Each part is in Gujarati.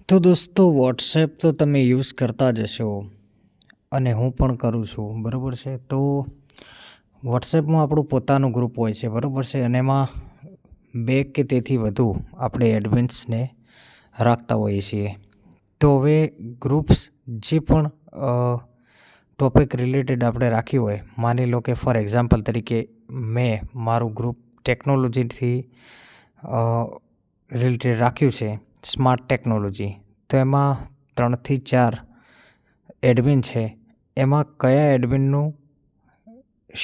તો દોસ્તો વોટ્સએપ તો તમે યુઝ કરતા જ હશો અને હું પણ કરું છું, બરાબર છે. તો વોટ્સએપમાં આપણું પોતાનું ગ્રુપ હોય છે, બરાબર છે, અને એમાં 2 કે તેથી વધુ આપણે એડમિન્સને રાખતા હોઈએ છીએ. તો હવે ગ્રુપ્સ જે પણ ટોપિક રિલેટેડ આપણે રાખ્યું હોય, માની લો કે ફોર એક્ઝામ્પલ તરીકે મેં મારું ગ્રુપ ટેકનોલોજીથી રિલેટેડ રાખ્યું છે, સ્માર્ટ ટેકનોલોજી. તો એમાં 3 થી 4 એડમિન છે. એમાં કયા એડમિનનું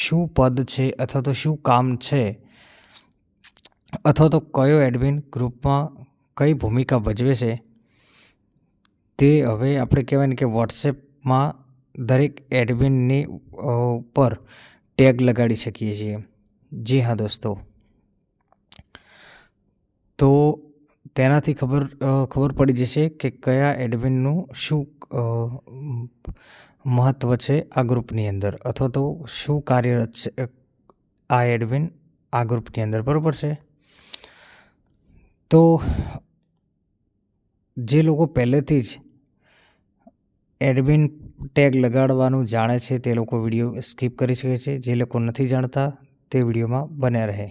શું પદ છે અથવા તો શું કામ છે, અથવા તો કયો એડમિન ગ્રુપમાં કઈ ભૂમિકા ભજવે છે, તે હવે આપણે કહેવાય ને કે વોટ્સએપમાં દરેક એડમિનની ઉપર ટેગ લગાડી શકીએ છીએ. જી હા દોસ્તો, તો તેનાથી ખબર પડી જશે કે કયા એડમિનનું શું મહત્ત્વ છે આ ગ્રુપની અંદર, અથવા તો શું કાર્યરત છે આ એડમિન આ ગ્રુપની અંદર, બરાબર છે. તો જે લોકો પહેલેથી જ એડમિન ટેગ લગાડવાનું જાણે છે તે લોકો વિડીયો સ્કીપ કરી શકે છે. જે લોકો નથી જાણતા તે વિડીયોમાં બન્યા રહે.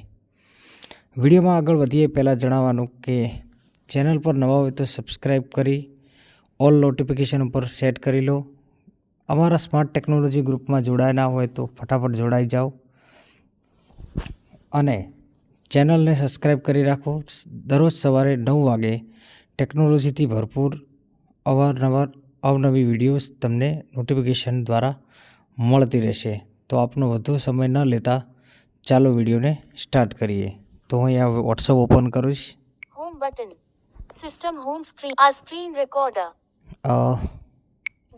વિડીયોમાં આગળ વધીએ પહેલાં જણાવવાનું કે ચેનલ પર નવા હોય તો સબસ્ક્રાઈબ કરી ઓલ નોટિફિકેશન ઉપર સેટ કરી લો. અમારા સ્માર્ટ ટેકનોલોજી ગ્રુપમાં જોડાયા ના હોય તો ફટાફટ જોડાઈ જાઓ અને ચેનલને સબસ્ક્રાઈબ કરી રાખો. દરરોજ સવારે 9 વાગે ટેકનોલોજીથી ભરપૂર અવનવી વિડીયોઝ તમને નોટિફિકેશન દ્વારા મળતી રહેશે. તો આપનો વધુ સમય ન લેતા ચાલો વિડીયોને સ્ટાર્ટ કરીએ. તો હું અહીંયા વોટ્સઅપ ઓપન કરીશ. Home button, system home screen, આ screen recorder,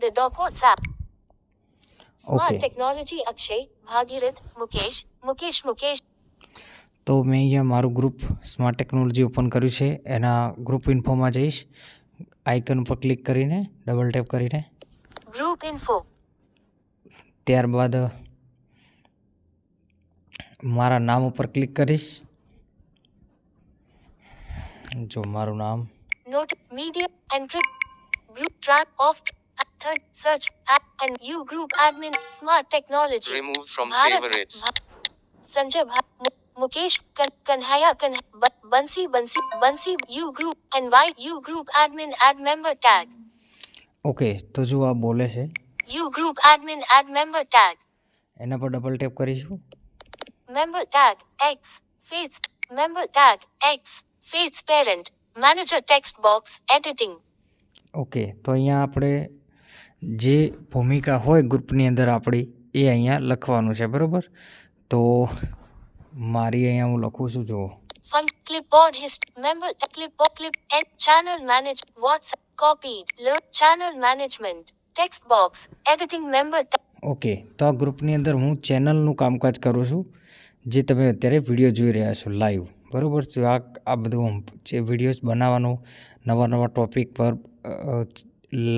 the dock WhatsApp, smart technology, Akshay, Bhagirath, Mukesh. તો મેં અહીંયા મારું ગ્રુપ સ્માર્ટ ટેકનોલોજી ઓપન કર્યું છે. એના ગ્રુપ ઇન્ફોમાં જઈશ, આઇકન ઉપર ક્લિક કરીને ડબલ ટેપ કરીને ગ્રુપ ઇન્ફો, ત્યારબાદ મારા નામ ઉપર ક્લિક કરીશ. જો મારું નામ, note, media, encrypt, group track off, third search and you group admin, smart technology, Remove from Bharat, favorites. Sanjay, Mukesh, Kanhaiya, Bansi, you group, invite you group admin, add member tag. Okay. તો જો આ બોલે છે, you group admin, add member tag. એના પર ડબલ ટેપ કરીશું. મેમ્બર ટેગ એક્સ ફેટ્સ, મેમ્બર ટેગ એક્સ fats, parent manager, text box, editing. Okay. તો અહીંયા આપણે જે ભૂમિકા હોય ગ્રુપની અંદર આપણી એ અહીંયા લખવાનું છે, બરાબર. તો મારી અહીંયા હું લખું છું, જુઓ. ફંક, clipboard, member, clip and channel manage, WhatsApp, copied, learn, channel management, text box, editing, member. Okay. તો આ ગ્રુપની અંદર હું ચેનલનું કામકાજ કરું છું, જે તમે અત્યારે વિડીયો જોઈ રહ્યા છો લાઈવ, બરાબર છે. આ બધું જે વિડીયોઝ બનાવવાનું, નવા ટોપિક પર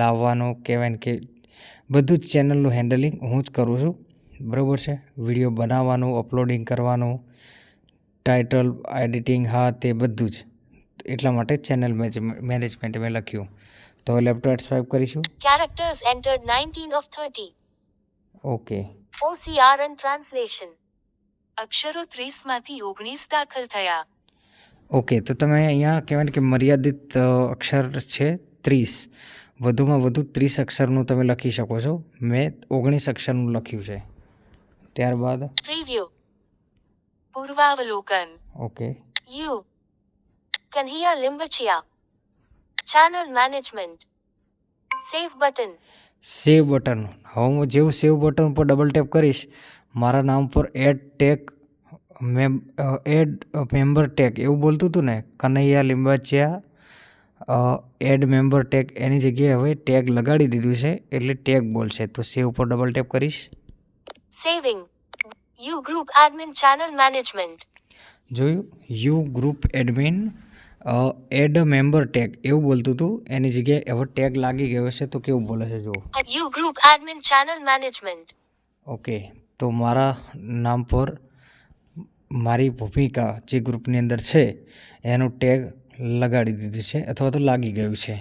લાવવાનું, કહેવાય ને કે બધું જ ચેનલનું હેન્ડલિંગ હું જ કરું છું, બરાબર છે. વિડીયો બનાવવાનું, અપલોડિંગ કરવાનું, ટાઇટલ, એડિટિંગ, હા તે બધું જ. એટલા માટે ચેનલ મેનેજમેન્ટ મેં લખ્યું. તો લેપટોપ સ્વાઇપ કરીશું. Characters entered 19 of 30. Okay. OCR and translation. અક્ષરો 30 માંથી 19 દાખલ થયા. ઓકે. તો તમે અહીંયા કહેવાય ને કે મર્યાદિત અક્ષર છે 30, વધુમાં વધુ 30 અક્ષરનું તમે લખી શકો છો. મેં 19 અક્ષરનું લખ્યું છે. ત્યારબાદ પ્રિવ્યુ, પૂર્વાવલોકન. Okay. You Kanhaiya Limbachiya, channel management, save button. Save button. હવે હું જેવું સેવ બટન ઉપર ડબલ ટેપ કરીશ, મારા નામ પર એડ મેમ્બર ટેગ એવું બોલતું હતું ને, Kanhaiya Limbachiya add member tag, એની જગ્યાએ હવે ટેગ લગાડી દીધું છે એટલે ટેગ બોલશે. તો સેવ ઉપર ડબલ ટેપ કરીશ. Saving, you group admin, channel management. જોયું, you group admin add member tag એવું બોલતું હતું, એની જગ્યાએ હવે ટેગ લાગી ગયો છે. તો કેવું બોલે છે જુઓ, you group admin, channel management. Okay. તો મારા નામ પર મારી ભૂમિકા જે ગ્રુપની અંદર છે એનું ટેગ લગાડી દીધું છે અથવા તો લાગી ગયું છે.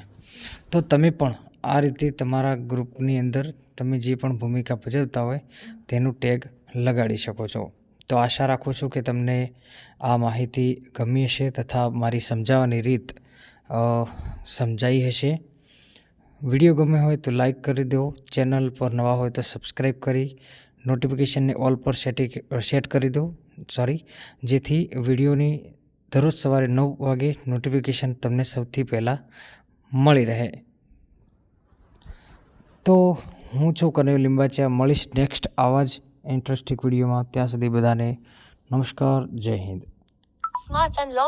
તો તમે પણ આ રીતે તમારા ગ્રુપની અંદર તમે જે પણ ભૂમિકા ભજવતા હોય તેનું ટેગ લગાડી શકો છો. તો આશા રાખું છું કે તમને આ માહિતી ગમી હશે તથા મારી સમજાવવાની રીત સમજાઈ હશે. વિડીયો ગમે હોય તો લાઈક કરી દો. ચેનલ પર નવા હોય તો સબસ્ક્રાઈબ કરી નોટિફિકેશનને ઓલ પર સેટ કરી દો. જેથી વિડીયોની દરરોજ સવારે 9 વાગે નોટિફિકેશન તમને સૌથી પહેલાં મળી રહે. તો હું છું કનૈયો લીંબાચિયા. મળીશ નેક્સ્ટ આવા જ ઇન્ટરેસ્ટિંગ વિડીયોમાં. ત્યાં સુધી બધાને નમસ્કાર. જય હિન્દ. Smart Unlock